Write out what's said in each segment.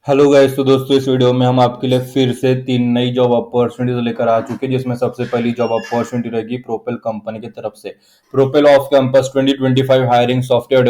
Hello guys. तो दोस्तों इस वीडियो में हम आपके लिए फिर से 3 नई जॉब अपॉर्चुनिटीज लेकर आ चुके हैं, जिसमें सबसे पहली जॉब अपॉर्चुनिटी रहेगी प्रोपेल कंपनी की तरफ से। Propel off campus 2025 hiring software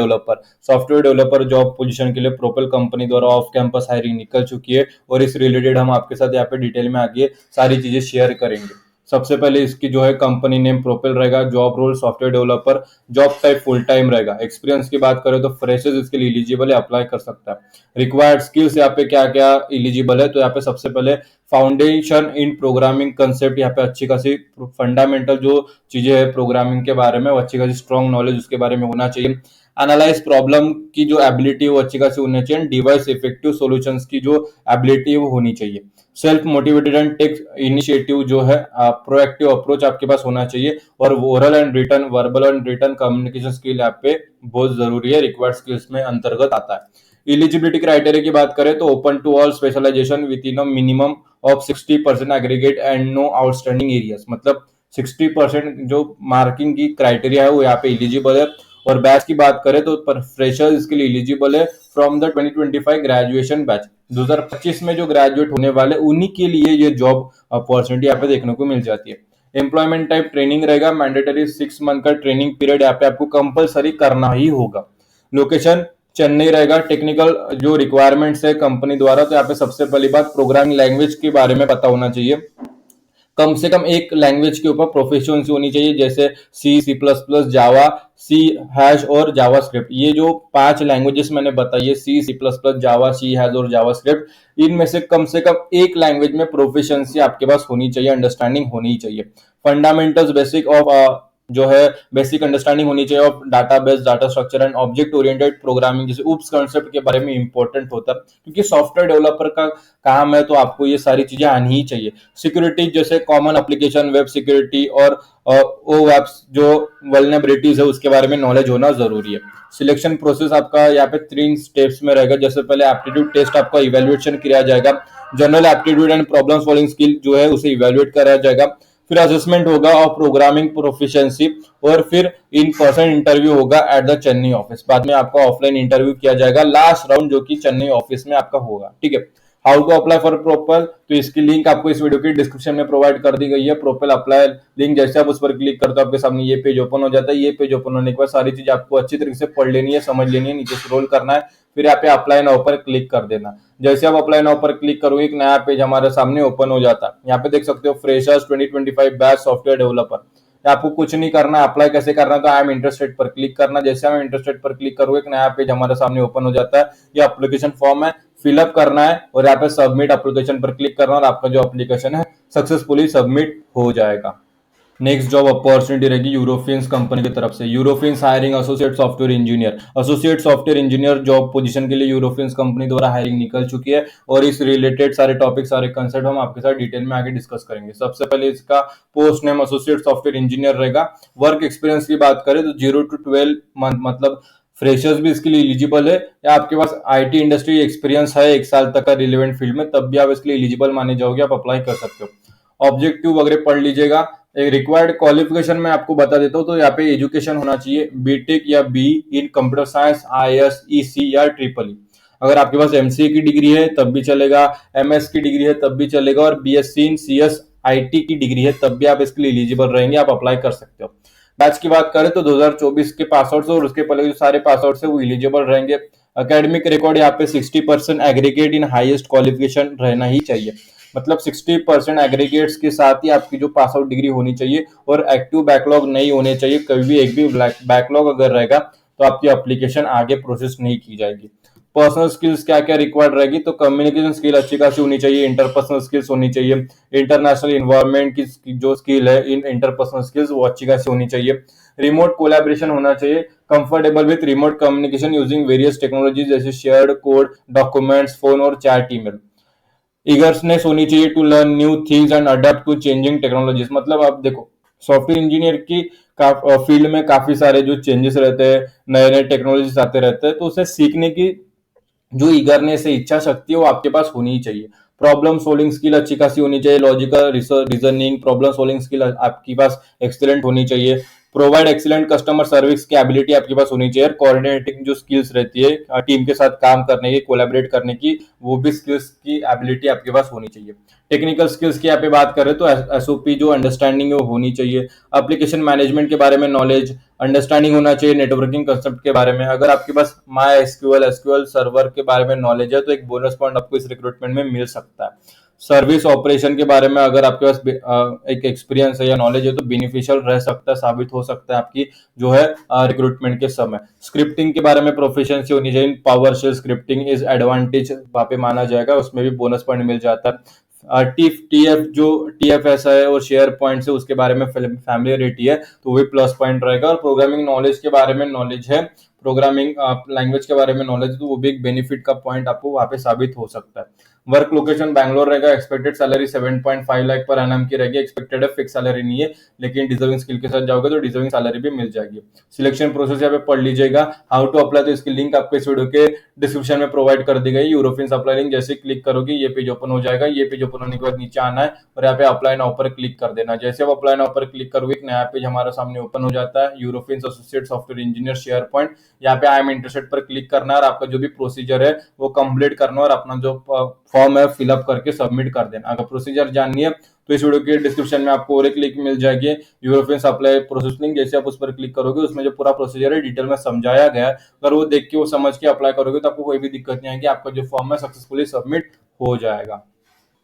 developer job position के लिए प्रोपेल कंपनी द्वारा ऑफ कैंपस हायरिंग निकल चुकी है और इस रिलेटेड हम आपके साथ यहाँ पे डिटेल में आगे सारी चीजें शेयर करेंगे। सबसे पहले इसकी जो है कंपनी नेम प्रोपेल रहेगा। Job role software developer. Job type full time रहेगा। एक्सपीरियंस की बात करें तो फ्रेशर्स इसके लिए एलिजिबल है, अप्लाई कर सकता है। रिक्वायर्ड स्किल्स यहाँ पे क्या क्या एलिजिबल है, तो यहाँ पे सबसे पहले फाउंडेशन इन प्रोग्रामिंग कंसेप्ट, यहाँ पे अच्छी खासी फंडामेंटल जो चीजें हैं प्रोग्रामिंग के बारे में वो अच्छी खासी स्ट्रॉन्ग नॉलेज उसके बारे में होना चाहिए। एनालाइज प्रॉब्लम की जो एबिलिटी है वो अच्छी खासी होनी चाहिए। डिवाइस इफेक्टिव सॉल्यूशंस की जो एबिलिटी है वो होनी चाहिए। Self motivated and take initiative जो है प्रोएक्टिव अप्रोच आपके पास होना चाहिए। और oral and written verbal and written communication skill यहाँ पे बहुत जरूरी है, रिक्वायर्ड स्किल्स में अंतर्गत आता है। एलिजिबिलिटी क्राइटेरिया की बात करें तो open to all specialization within a minimum of 60% aggregate and no outstanding areas. मतलब 60% जो मार्किंग की क्राइटेरिया है वो यहाँ पे एलिजिबल है। और बैच की बात करें तो फ्रेशर इसके लिए एलिजिबल है फ्रॉम द 2025 ग्रेजुएशन बैच। 2025 में जो ग्रेजुएट होने वाले उन्हीं के लिए ये जॉब अपॉर्चुनिटी यहाँ पे देखने को मिल जाती है। एम्प्लॉयमेंट टाइप ट्रेनिंग रहेगा। मैंडेटरी 6 मंथ का ट्रेनिंग पीरियड यहाँ पे आपको कंपलसरी करना ही होगा। लोकेशन चेन्नई रहेगा। टेक्निकल जो रिक्वायरमेंट्स है कंपनी द्वारा, तो यहाँ पे सबसे पहली बात प्रोग्रामिंग लैंग्वेज के बारे में पता होना चाहिए। कम से कम एक लैंग्वेज के ऊपर प्रोफिशिएंसी होनी चाहिए, जैसे C++, जावा, सी हैश और जावा स्क्रिप्ट। ये जो 5 लैंग्वेजेस मैंने बताई है, C++, जावा, सी हैश और जावा स्क्रिप्ट, इनमें से कम एक लैंग्वेज में प्रोफिशिएंसी आपके पास होनी चाहिए, अंडरस्टैंडिंग होनी चाहिए। फंडामेंटल्स बेसिक ऑफ जो है बेसिक अंडरस्टैंडिंग होनी चाहिए of database, data structure and object oriented programming, जैसे उप्स कॉन्सेप्ट के बारे में इंपॉर्टेंट होता है, क्योंकि सॉफ्टवेयर डेवलपर का काम है तो आपको ये सारी चीजें आनी ही चाहिए। सिक्योरिटी जैसे कॉमन एप्लीकेशन, वेब सिक्योरिटी और ओ वेब्स जो वल्नरेबिलिटीज है उसके बारे में नॉलेज होना जरूरी है। सिलेक्शन प्रोसेस आपका यहाँ पे 3 स्टेप्स में रहेगा। जैसे पहले एप्टीट्यूड टेस्ट आपका इवेल्युएशन किया जाएगा। General aptitude and problem solving skill जो है उसे इवेल्युएट करा जाएगा। फिर असेसमेंट होगा और प्रोग्रामिंग प्रोफिशिएंसी, और फिर इन पर्सन इंटरव्यू होगा एट द चेन्नई ऑफिस। बाद में आपका ऑफलाइन इंटरव्यू किया जाएगा, लास्ट राउंड जो कि चेन्नई ऑफिस में आपका होगा। ठीक है। How to apply for Propel, तो इसकी लिंक आपको इस वीडियो की डिस्क्रिप्शन में प्रोवाइड कर दी गई है। प्रोपेल अप्लाई लिंक जैसे आप उस पर क्लिक करते हो आपके सामने ये पेज ओपन हो जाता है। ये पेज ओपन होने के बाद सारी चीज आपको अच्छी तरीके से पढ़ लेनी है, समझ लेनी है, नीचे स्क्रॉल करना है, फिर यहाँ पे अप्लाई नाउ पर क्लिक कर देना। जैसे आप अप्लाई नाउ पर क्लिक करोगे एक नया पेज हमारे सामने ओपन हो जाता है। यहाँ पे देख सकते हो फ्रेशर्स 2025 बैच सॉफ्टवेयर डेवलपर। आपको कुछ नहीं करना है, अप्लाई कैसे करना है तो आई एम इंटरेस्टेड पर क्लिक करना। जैसे हम इंटरेस्टेड पर क्लिक करोगे एक नया पेज हमारे सामने ओपन हो जाता है। ये एप्लीकेशन फॉर्म है, फिलअप करना है और यहाँ पे सबमिट एप्लीकेशन पर क्लिक करना और आपका जो एप्लीकेशन है सक्सेसफुली सबमिट हो जाएगा। नेक्स्ट जॉब अपॉर्चुनिटी रहेगी यूरोफियंस कंपनी की तरफ से। Eurofins hiring associate software engineer. Associate software engineer job position के लिए यूरोफियंस कंपनी द्वारा हायरिंग निकल चुकी है और इस रिलेटेड सारे टॉपिक सारे कंसेप्ट हम आपके साथ डिटेल में आगे डिस्कस करेंगे। सबसे पहले इसका post name associate software engineer रहेगा। वर्क एक्सपीरियंस की बात करें तो 0 to 12 मंथ, मतलब फ्रेशर्स भी इसके लिए एलिजिबल है, या आपके पास आईटी इंडस्ट्री एक्सपीरियंस है 1 साल तक का रिलेवेंट फील्ड में, तब भी आप इसके लिए एलिजिबल माने जाओगे, आप अप्लाई कर सकते हो। ऑब्जेक्टिव वगैरह पढ़ लीजिएगा। एक रिक्वायर्ड क्वालिफिकेशन में आपको बता देता हूँ, तो यहाँ पे एजुकेशन होना चाहिए बीटेक या be in computer science, IAS, EC या ट्रिपल ई। अगर आपके पास एमसीए की डिग्री है तब भी चलेगा, एमएस की डिग्री है तब भी चलेगा, और बीएससी इन सीएस आईटी की डिग्री है तब भी आप इसके लिए एलिजिबल रहेंगे, आप अप्लाई कर सकते हो। बैच की बात करें तो 2024 के पास आउट और उसके पहले जो सारे पास आउट है वो एलिजिबल रहेंगे। अकेडमिक रिकॉर्ड यहाँ पे 60% एग्रीगेट इन हाईएस्ट क्वालिफिकेशन रहना ही चाहिए। मतलब 60% एग्रीगेट्स के साथ ही आपकी जो पास आउट डिग्री होनी चाहिए, और एक्टिव बैकलॉग नहीं होने चाहिए। कभी भी एक भी बैकलॉग अगर रहेगा तो आपकी एप्लीकेशन आगे प्रोसेस नहीं की जाएगी। पर्सनल स्किल्स क्या क्या रिक्वायर्ड रहेगी, तो कम्युनिकेशन स्किल अच्छी खासी होनी चाहिए, इंटरपर्सनल स्किल्स होनी चाहिए, इंटरनेशनल इन्वायरमेंट की जो स्किल है इन इंटरपर्सनल स्किल्स वो अच्छी खासी होनी चाहिए। रिमोट कोलैबोरेशन होना चाहिए, comfortable with remote communication using various technologies जैसे शेयर्ड कोड, डॉक्यूमेंट्स, फोन और चैट ईमेल। ईगरनेस होनी चाहिए to learn new things and adapt to changing technologies. मतलब आप देखो सॉफ्टवेयर इंजीनियर की फील्ड में काफी सारे जो चेंजेस रहते हैं, नए नए टेक्नोलॉजीज आते रहते हैं, तो उसे सीखने की जो ईगरनेस है, इच्छा शक्ति है, वो आपके पास होनी ही चाहिए। प्रॉब्लम सोल्विंग स्किल अच्छी खासी होनी चाहिए, logical reasoning, problem solving skill आपके पास एक्सीलेंट होनी चाहिए। प्रोवाइड एक्सीलेंट कस्टमर सर्विस की एबिलिटी आपके पास होनी चाहिए, कोऑर्डिनेटिंग जो स्किल्स रहती है टीम के साथ काम करने की, कोलैबोरेट करने की, वो भी स्किल्स की एबिलिटी आपके पास होनी चाहिए। टेक्निकल स्किल्स की यहाँ पे बात करें तो एसओपी जो अंडरस्टैंडिंग है वो होनी चाहिए, एप्लीकेशन मैनेजमेंट के बारे में नॉलेज, अंडरस्टैंडिंग होना चाहिए नेटवर्किंग कंसेप्ट के बारे में। अगर आपके पास माई एसक्यूएल सर्वर के बारे में नॉलेज है तो एक बोनस पॉइंट आपको इस रिक्रूटमेंट में मिल सकता है। सर्विस ऑपरेशन के बारे में अगर आपके पास एक एक्सपीरियंस है या नॉलेज है तो बेनिफिशियल रह सकता है, साबित हो सकता है आपकी जो है रिक्रूटमेंट के समय। स्क्रिप्टिंग के बारे में प्रोफिशिएंसी होनी चाहिए, PowerShell scripting is advantage वहां पे माना जाएगा, उसमें भी बोनस पॉइंट मिल जाता है। टीएफ जो टीएफएस है और शेयर पॉइंट है उसके बारे में फैमिलियरिटी है तो वो प्लस पॉइंट रहेगा। और प्रोग्रामिंग नॉलेज के बारे में नॉलेज है, प्रोग्रामिंग लैंग्वेज के बारे में नॉलेज है तो वो भी एक बेनिफिट का पॉइंट आपको वहां पे साबित हो सकता है। वर्क लोकेशन बैंगलोर रहेगा, एक्सपेक्टेड सैलरी 7.5 लाख पर एनएम की रहेगी, एक्सपेक्टेड है, फिक्स सैलरी नहीं है, लेकिन डिजर्विंग स्किल के साथ जाओगे तो डिजर्विंग सैलरी भी मिल जाएगी। सिलेक्शन प्रोसेस यहाँ पे पढ़ लीजिएगा, हाउ टू अप्लाई तो इसकी लिंक आपको इस वीडियो के डिस्क्रिप्शन में प्रोवाइड कर दी गई। यूरोपियन अप्लाई लिंक जैसे क्लिक करोगे ये पेज ओपन हो जाएगा, ये पेज ओपन होने के बाद नीचे आना है और यहाँ पे अप्लाई नाउ पर क्लिक कर देना। जैसे आप अप्लाई नाउ पर क्लिक करोगे एक नया पेज हमारा सामने ओपन हो जाता है, European associate software engineer share point. यहाँ पे आई एम इंटरेस्टेड पर क्लिक करना है और आपका जो भी प्रोसीजर है वो कंप्लीट करना और अपना जो फॉर्म है फिलअप करके सबमिट कर देना। अगर प्रोसीजर जाननी है तो इस वीडियो के डिस्क्रिप्शन में आपको और एक लिंक मिल जाएगी, यूरोपियन अप्लाई प्रोसेस लिंक। जैसे आप उस पर क्लिक करोगे उसमें जो पूरा प्रोसीजर है डिटेल में समझाया गया है, अगर वो देख के वो समझ के अप्लाई करोगे तो आपको कोई भी दिक्कत नहीं आएगी, आपका जो फॉर्म है सक्सेसफुली सबमिट हो जाएगा।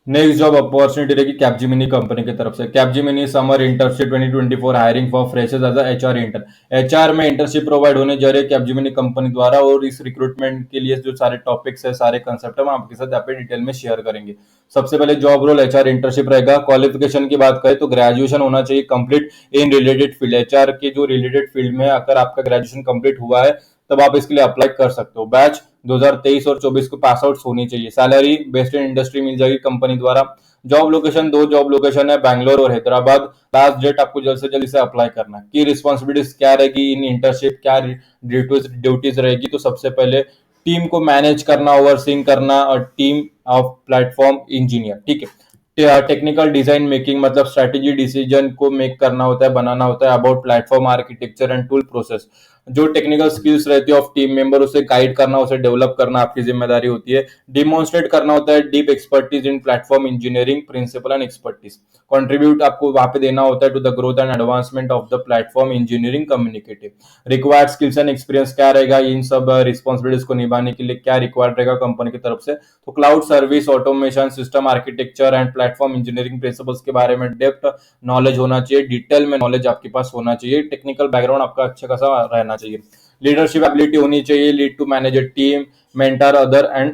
नेक्स्ट जॉब अपॉर्चुनिटी रहेगी कैपजेमिनी कंपनी की तरफ से। Capgemini summer internship 2024 hiring for freshers as HR intern. HR में इंटर्नशिप प्रोवाइड होने जा रही है कैपजेमिनी कंपनी द्वारा, और इस रिक्रूटमेंट के लिए जो सारे टॉपिक्स है, सारे कंसेप्ट है, हम आपके साथ यहाँ पे डिटेल में शेयर करेंगे। सबसे पहले जॉब रोल एचआर इंटर्नशिप रहेगा। क्वालिफिकेशन की बात करें तो ग्रेजुएशन होना चाहिए complete in related field. HR के जो रिलेटेड फील्ड में अगर आपका ग्रेजुएशन कंप्लीट हुआ है तब आप इसके लिए अप्लाई कर सकते हो। बैच 2023 और 24 को पास आउट होनी चाहिए। सैलरी बेस्ड इन इंडस्ट्री मिल जाएगी कंपनी द्वारा। जॉब लोकेशन, दो जॉब लोकेशन है, बैंगलोर और हैदराबाद। लास्ट डेट आपको जल्द से जल्द इसे अप्लाई करना है। की रिस्पॉन्सिबिलिटीज क्या रहेगी इन इंटर्नशिप, क्या ड्यूटीज रहेगी, तो सबसे पहले टीम को मैनेज करना, ओवरसीइंग करना, और टीम ऑफ प्लेटफॉर्म इंजीनियर, ठीक है। टेक्निकल डिजाइन मेकिंग मतलब स्ट्रेटेजी डिसीजन को मेक करना होता है, बनाना होता है about platform architecture and tool process. जो टेक्निकल स्किल्स रहती है ऑफ टीम मेंबर उसे गाइड करना, उसे डेवलप करना आपकी जिम्मेदारी होती है। डिमॉन्स्ट्रेट करना होता है deep expertise in platform engineering principle and expertise. Contribute आपको वहां पे देना होता है to the growth and advancement of the platform engineering communicative. Required skills and experience क्या रहेगा, इन सब रिस्पॉन्सिबिलिटीज को निभाने के लिए क्या रिक्वायर्ड रहेगा कंपनी की तरफ से, तो cloud service, automation, system architecture and platform engineering principles के बारे में डेप्थ नॉलेज होना चाहिए, डिटेल में नॉलेज आपके पास होना चाहिए, टेक्निकल बैकग्राउंड आपका अच्छा खासा रहना चाहिए। लीडरशिप एबिलिटी होनी चाहिए, lead to manage a team, mentor other and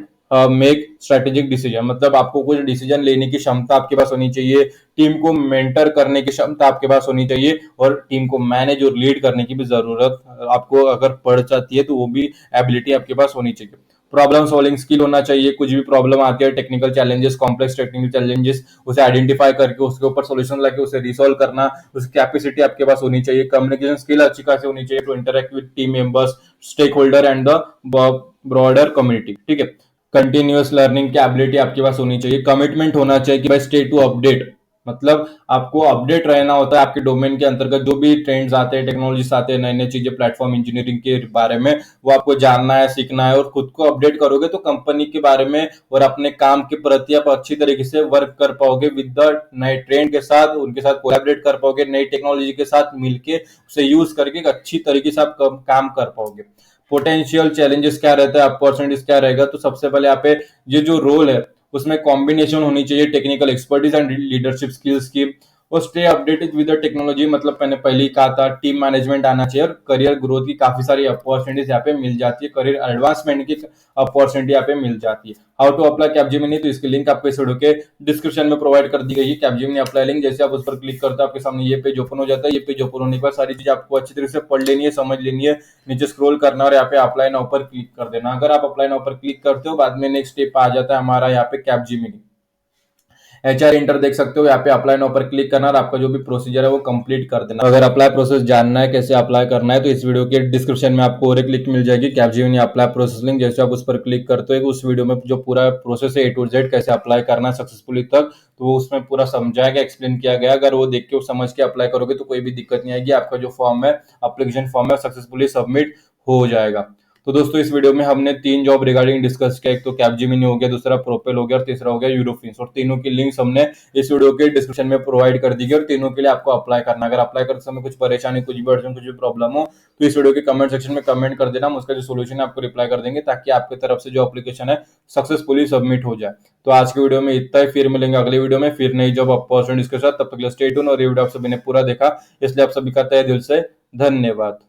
make strategic decision. मतलब आपको कुछ डिसीजन लेने की क्षमता आपके पास होनी चाहिए, टीम को मेंटर करने की क्षमता आपके पास होनी चाहिए, और टीम को मैनेज और लीड करने की भी जरूरत आपको अगर पड़ जाती है तो वो भी एबिलिटी आपके पास होनी चाहिए। प्रॉब्लम सॉल्विंग स्किल होना चाहिए, कुछ भी प्रॉब्लम आती है, technical challenges, complex technical challenges, उसे आइडेंटिफाई करके उसके ऊपर सॉल्यूशन लाके उसे रिसॉल्व करना, उसकी कैपेसिटी आपके पास होनी चाहिए। कम्युनिकेशन स्किल अच्छी खासी होनी चाहिए to interact with team members, stakeholder and the broader community, ठीक है। कंटिन्यूअस लर्निंग की एबिलिटी आपके पास होनी चाहिए। कमिटमेंट होना चाहिए कि भाई स्टे टू अपडेट, मतलब आपको अपडेट रहना होता है आपके डोमेन के अंतर्गत, जो भी ट्रेंड्स आते हैं, टेक्नोलॉजीज आते हैं, नई नई चीजें प्लेटफॉर्म इंजीनियरिंग के बारे में, वो आपको जानना है, सीखना है, और खुद को अपडेट करोगे तो कंपनी के बारे में और अपने काम के प्रति आप अच्छी तरीके से वर्क कर पाओगे, विद द नए ट्रेंड के साथ, उनके साथ कोलैबोरेट कर पाओगे, नई टेक्नोलॉजी के साथ मिलके उसे यूज करके एक अच्छी तरीके से आप काम कर पाओगे। पोटेंशियल चैलेंजेस क्या रहता है, अपॉर्चुनिटीज क्या रहेगा, तो सबसे पहले यहाँ पे ये जो रोल है उसमें कॉम्बिनेशन होनी चाहिए technical expertise and leadership skills की, और stay updated with the technology, मतलब मैंने पहले ही कहा था टीम मैनेजमेंट आना चाहिए, और करियर ग्रोथ की काफी सारी अपॉर्चुनिटीज यहाँ पे मिल जाती है, करियर एडवांसमेंट की अपॉर्चुनिटी यहाँ पे मिल जाती है। हाउ टू अप्लाई कैपजेमिनी, तो इसकी लिंक आपको इस वीडियो के डिस्क्रिप्शन में प्रोवाइड कर दी गई है, कैपजेमिनी अप्लाई लिंक। जैसे आप उस पर क्लिक करते हो आपके सामने ये पेज ओपन हो जाता है। ये पेज ओपन होने के बाद सारी चीज आपको अच्छी तरह से पढ़ लेनी है, समझ लेनी है, नीचे स्क्रॉल करना और यहाँ पे अप्लाई नाउ पर क्लिक कर देना। अगर आप अप्लाई नाउ पर क्लिक करते हो बाद में नेक्स्ट स्टेप आ जाता है हमारा यहाँ पे कैपजेमिनी। HR इंटर देख सकते हो, यहाँ पे अप्लाई नाउ पर क्लिक करना और आपका जो भी प्रोसीजर है वो कंप्लीट कर देना। अगर अप्लाई प्रोसेस जानना है कैसे अप्लाई करना है तो इस वीडियो के डिस्क्रिप्शन में आपको और एक लिंक मिल जाएगी, कैपजेमिनी अप्लाई प्रोसेस लिंक। जैसे आप उस पर क्लिक करते हो उस वीडियो में जो पूरा प्रोसेस है A to Z कैसे अप्लाई करना है सक्सेसफुली तक, तो वो उसमें पूरा समझाया गया, एक्सप्लेन किया गया। अगर वो देख के वो समझ के अप्लाई करोगे तो कोई भी दिक्कत नहीं आएगी, आपका जो फॉर्म है, एप्लीकेशन फॉर्म है, सक्सेसफुली सबमिट हो जाएगा। तो दोस्तों इस वीडियो में हमने 3 जॉब रिगार्डिंग डिस्कस किया। एक तो कैपजेमिनी हो गया, दूसरा प्रोपेल हो गया और तीसरा हो गया यूरोफिन्स। और तीनों की लिंक्स हमने इस वीडियो के डिस्क्रिप्शन में प्रोवाइड कर दी गई और तीनों के लिए आपको अप्लाई करना। अगर अप्लाई करते समय कुछ परेशानी, कुछ भी अड़चन, कुछ भी प्रॉब्लम हो तो इस वीडियो के कमेंट सेक्शन में कमेंट कर देना, हम उसका जो सोल्यूशन है आपको रिप्लाई कर देंगे, ताकि आपकी तरफ से जो एप्लीकेशन है सक्सेसफुली सबमिट हो जाए। तो आज की वीडियो में इतना ही, फिर मिलेंगे अगली वीडियो में फिर नई जॉब अपॉर्चुनिटीज के साथ। तब तक स्टे ट्यून। और ये वीडियो आप सभी ने पूरा देखा इसलिए आप सभी का तहे दिल से धन्यवाद।